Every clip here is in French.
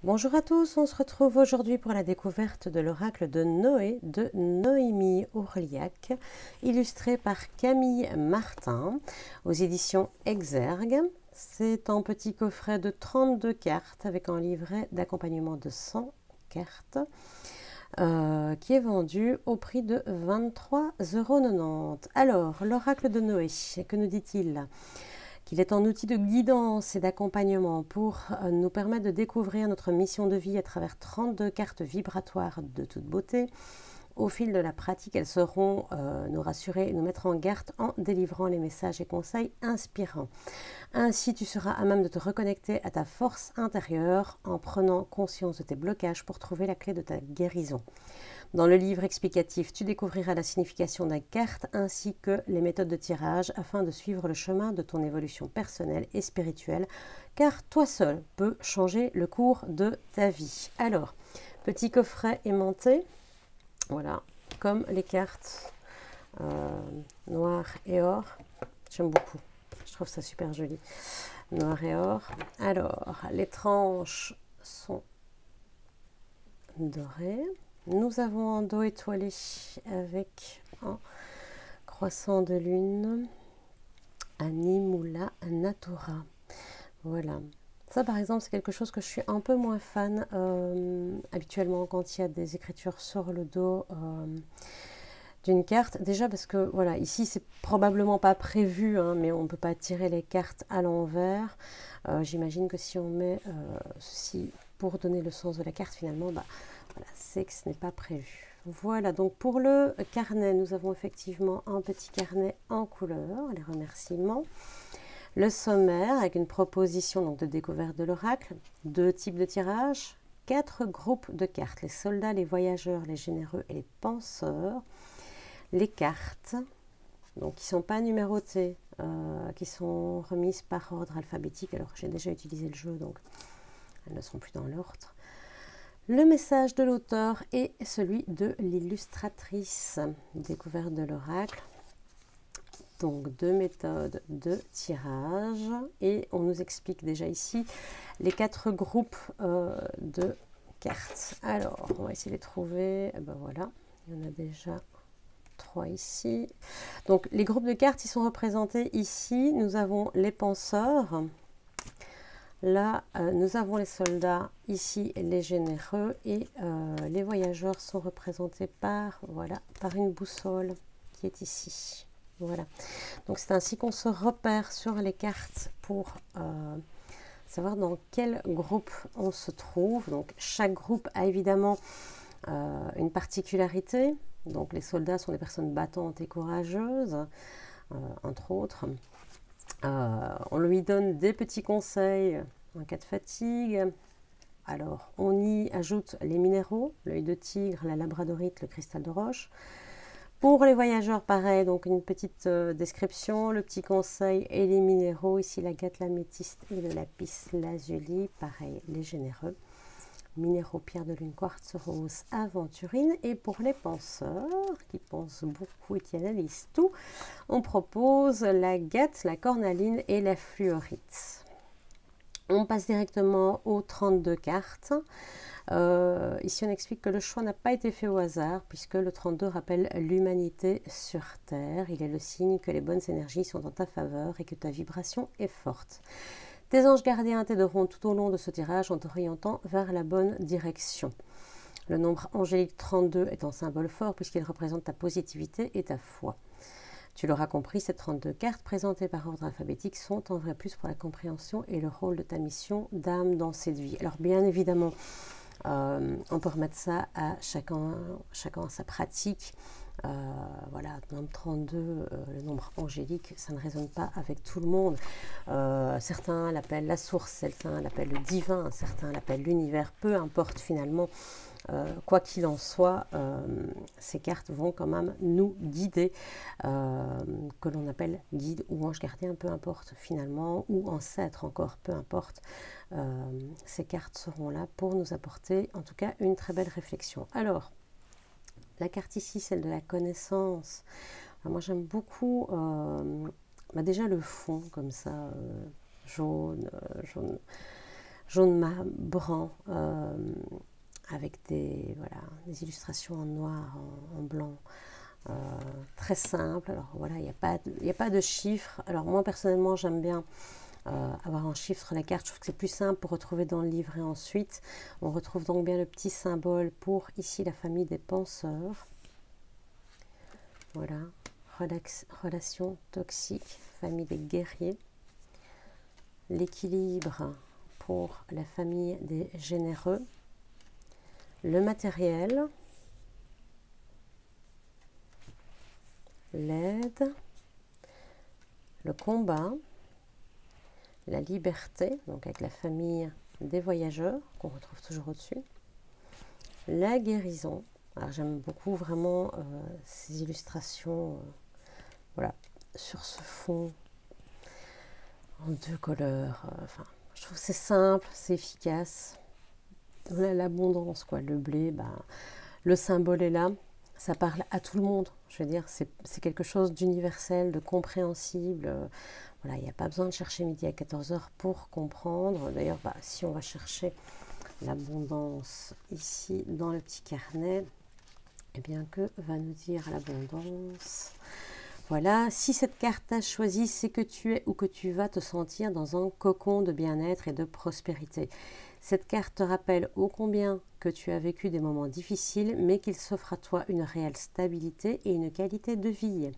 Bonjour à tous, on se retrouve aujourd'hui pour la découverte de l'oracle de Noé de Noémie Ourliac, illustré par Camille Martin aux éditions Exergue. C'est un petit coffret de 32 cartes avec un livret d'accompagnement de 100 cartes qui est vendu au prix de 23,90 €. Alors, l'oracle de Noé, que nous dit-il ? Qu'il est un outil de guidance et d'accompagnement pour nous permettre de découvrir notre mission de vie à travers 32 cartes vibratoires de toute beauté. Au fil de la pratique, elles sauront nous rassurer et nous mettre en garde en délivrant les messages et conseils inspirants. Ainsi, tu seras à même de te reconnecter à ta force intérieure en prenant conscience de tes blocages pour trouver la clé de ta guérison. Dans le livre explicatif, tu découvriras la signification d'un carte ainsi que les méthodes de tirage afin de suivre le chemin de ton évolution personnelle et spirituelle, car toi seul peux changer le cours de ta vie. Alors, petit coffret aimanté, voilà, comme les cartes noir et or. J'aime beaucoup, je trouve ça super joli. Noir et or. Alors, les tranches sont dorées. Nous avons un dos étoilé avec un croissant de lune, Animula Natura. Voilà. Ça, par exemple, c'est quelque chose que je suis un peu moins fan habituellement quand il y a des écritures sur le dos d'une carte. Déjà parce que, voilà, ici, c'est probablement pas prévu, hein, mais on ne peut pas tirer les cartes à l'envers. J'imagine que si on met ceci pour donner le sens de la carte, finalement, voilà, c'est que ce n'est pas prévu. Voilà, donc pour le carnet, nous avons effectivement un petit carnet en couleur, les remerciements. Le sommaire avec une proposition donc, de découverte de l'oracle, 2 types de tirage, 4 groupes de cartes, les soldats, les voyageurs, les généreux et les penseurs. Les cartes, donc qui ne sont pas numérotées, qui sont remises par ordre alphabétique. Alors j'ai déjà utilisé le jeu, donc elles ne sont plus dans l'ordre. Le message de l'auteur et celui de l'illustratrice. Découverte de l'oracle. Donc 2 méthodes de tirage. Et on nous explique déjà ici les 4 groupes de cartes. Alors, on va essayer de les trouver. Et ben voilà, il y en a déjà 3 ici. Donc les groupes de cartes, ils sont représentés ici. Nous avons les penseurs. Là, nous avons les soldats, ici les généreux et les voyageurs sont représentés par, voilà, par une boussole qui est ici. Voilà. Donc c'est ainsi qu'on se repère sur les cartes pour savoir dans quel groupe on se trouve. Donc chaque groupe a évidemment une particularité. Donc les soldats sont des personnes battantes et courageuses, entre autres. On lui donne des petits conseils en cas de fatigue. Alors, on y ajoute les minéraux, l'œil de tigre, la labradorite, le cristal de roche. Pour les voyageurs, pareil, donc une petite description, le petit conseil et les minéraux. Ici, l'agate, l'améthyste et le lapis lazuli. Pareil, les généreux. Minéraux, pierre de lune, quartz, rose, aventurine. Et pour les penseurs, qui pensent beaucoup et qui analysent tout, on propose l'agate, la cornaline et la fluorite. On passe directement aux 32 cartes. Ici, on explique que le choix n'a pas été fait au hasard, puisque le 32 rappelle l'humanité sur Terre. Il est le signe que les bonnes énergies sont en ta faveur et que ta vibration est forte. Tes anges gardiens t'aideront tout au long de ce tirage en t'orientant vers la bonne direction. Le nombre angélique 32 est un symbole fort puisqu'il représente ta positivité et ta foi. Tu l'auras compris, ces 32 cartes présentées par ordre alphabétique sont en vrai plus pour la compréhension et le rôle de ta mission d'âme dans cette vie. Alors bien évidemment, on peut remettre ça à chacun à sa pratique. Voilà, le nombre 32, le nombre angélique, ça ne résonne pas avec tout le monde. Certains l'appellent la source, certains l'appellent le divin, certains l'appellent l'univers, peu importe finalement. Quoi qu'il en soit, ces cartes vont quand même nous guider, que l'on appelle guide ou ange gardien, peu importe finalement, ou ancêtre encore, peu importe. Ces cartes seront là pour nous apporter en tout cas une très belle réflexion. Alors, la carte ici, celle de la connaissance. Alors moi j'aime beaucoup déjà le fond comme ça, jaune, jaune marbrant, avec des, voilà, des illustrations en noir, en blanc, très simple. Alors voilà, il n'y a pas de chiffres. Alors moi personnellement j'aime bien avoir un chiffre sur la carte. Je trouve que c'est plus simple pour retrouver dans le livre. Et ensuite on retrouve donc bien le petit symbole pour ici la famille des penseurs. Voilà, relation toxique, famille des guerriers. L'équilibre pour la famille des généreux. Le matériel. L'aide. Le combat. La liberté, donc avec la famille des voyageurs, qu'on retrouve toujours au-dessus. La guérison. Alors j'aime beaucoup vraiment ces illustrations, voilà, sur ce fond en 2 couleurs. Enfin, je trouve que c'est simple, c'est efficace. Voilà l'abondance, quoi. Le blé, ben, le symbole est là. Ça parle à tout le monde. Je veux dire, c'est quelque chose d'universel, de compréhensible. Voilà, il n'y a pas besoin de chercher midi à 14 h pour comprendre. D'ailleurs, bah, si on va chercher l'abondance ici dans le petit carnet, eh bien, que va nous dire l'abondance? Voilà, si cette carte t'a choisi, c'est que tu es ou que tu vas te sentir dans un cocon de bien-être et de prospérité. Cette carte te rappelle ô combien que tu as vécu des moments difficiles, mais qu'il s'offre à toi une réelle stabilité et une qualité de vie.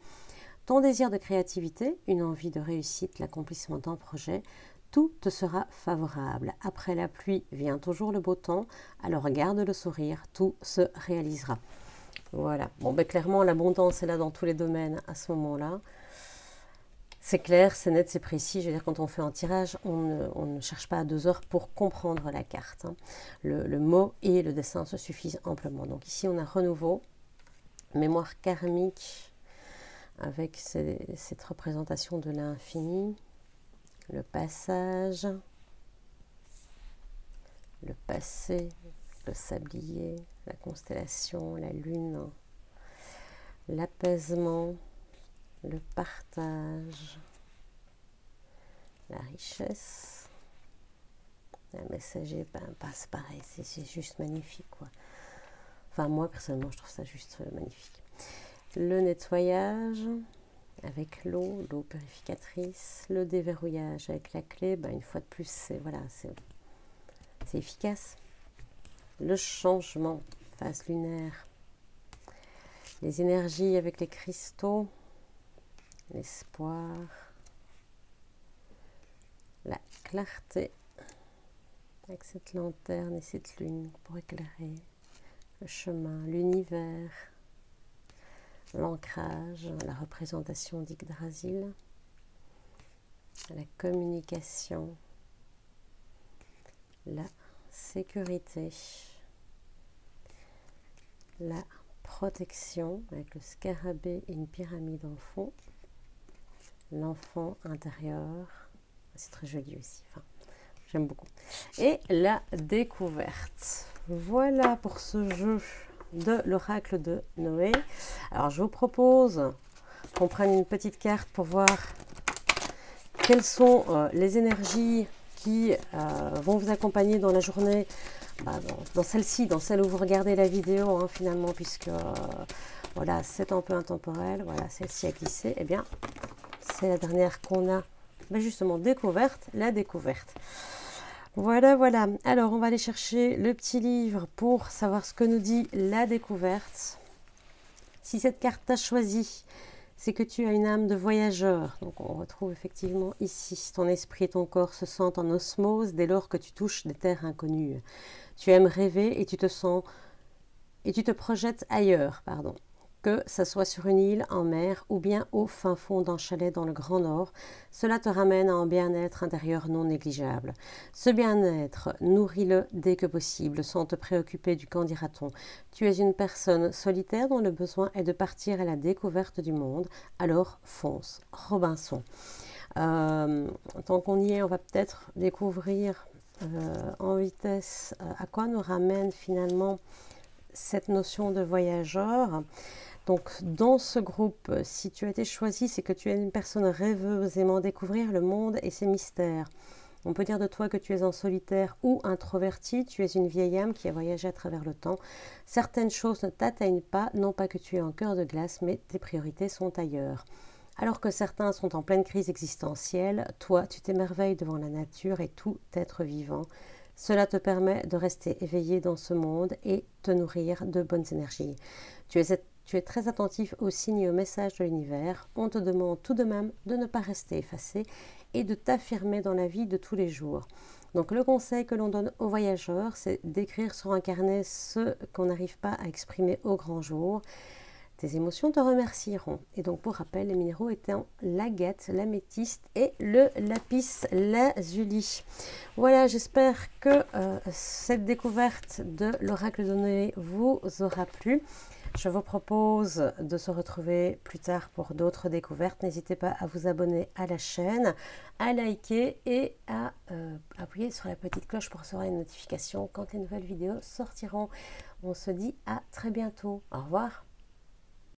Ton désir de créativité, une envie de réussite, l'accomplissement d'un projet, tout te sera favorable. Après la pluie vient toujours le beau temps, alors garde le sourire, tout se réalisera. Voilà. Bon, ben clairement, l'abondance est là dans tous les domaines à ce moment-là. C'est clair, c'est net, c'est précis. Je veux dire, quand on fait un tirage, on ne cherche pas à 2 heures pour comprendre la carte. Hein. Le mot et le dessin se suffisent amplement. Donc ici, on a renouveau, mémoire karmique, avec cette représentation de l'infini, le passage, le passé, le sablier, la constellation, la lune, l'apaisement, le partage, la richesse, un messager, ben, c'est pareil, c'est juste magnifique, quoi. Enfin, moi, personnellement, je trouve ça juste magnifique. Le nettoyage avec l'eau purificatrice, le déverrouillage avec la clé, ben, une fois de plus, c'est voilà, c'est efficace. Le changement, phase lunaire, les énergies avec les cristaux, l'espoir, la clarté, avec cette lanterne et cette lune pour éclairer le chemin, l'univers, l'ancrage, la représentation d'Yggdrasil, la communication, la sécurité, la protection avec le scarabée et une pyramide en fond, l'enfant intérieur, c'est très joli aussi, enfin, j'aime beaucoup, et la découverte. Voilà pour ce jeu de l'oracle de Noé. Alors je vous propose qu'on prenne une petite carte pour voir quelles sont les énergies qui vont vous accompagner dans la journée, dans celle-ci, dans celle où vous regardez la vidéo, hein, finalement, puisque voilà, c'est un peu intemporel. Voilà, celle-ci a glissé. Eh bien, c'est la dernière qu'on a justement découverte, la découverte. Voilà, voilà. Alors, on va aller chercher le petit livre pour savoir ce que nous dit la découverte. Si cette carte t'a choisi, c'est que tu as une âme de voyageur. Donc, on retrouve effectivement ici, ton esprit et ton corps se sentent en osmose dès lors que tu touches des terres inconnues. Tu aimes rêver et tu te projettes ailleurs, pardon. Que ça soit sur une île, en mer ou bien au fin fond d'un chalet dans le Grand Nord, cela te ramène à un bien-être intérieur non négligeable. Ce bien-être, nourris-le dès que possible, sans te préoccuper du qu'en dira-t-on. Tu es une personne solitaire dont le besoin est de partir à la découverte du monde, alors fonce. Robinson. Tant qu'on y est, on va peut-être découvrir en vitesse à quoi nous ramène finalement cette notion de voyageur. Donc, dans ce groupe, si tu as été choisi, c'est que tu es une personne rêveuse, aimant découvrir le monde et ses mystères. On peut dire de toi que tu es en solitaire ou introverti, tu es une vieille âme qui a voyagé à travers le temps. Certaines choses ne t'atteignent pas, non pas que tu es en cœur de glace, mais tes priorités sont ailleurs. Alors que certains sont en pleine crise existentielle, toi, tu t'émerveilles devant la nature et tout être vivant. Cela te permet de rester éveillé dans ce monde et te nourrir de bonnes énergies. Tu es très attentif aux signes et aux messages de l'univers. On te demande tout de même de ne pas rester effacé et de t'affirmer dans la vie de tous les jours. Donc le conseil que l'on donne aux voyageurs, c'est d'écrire sur un carnet ce qu'on n'arrive pas à exprimer au grand jour. Tes émotions te remercieront. Et donc pour rappel, les minéraux étant l'agate, l'améthyste et le lapis lazuli. Voilà, j'espère que cette découverte de l'oracle de Noé vous aura plu. Je vous propose de se retrouver plus tard pour d'autres découvertes. N'hésitez pas à vous abonner à la chaîne, à liker et à appuyer sur la petite cloche pour recevoir les notifications quand les nouvelles vidéos sortiront. On se dit à très bientôt. Au revoir.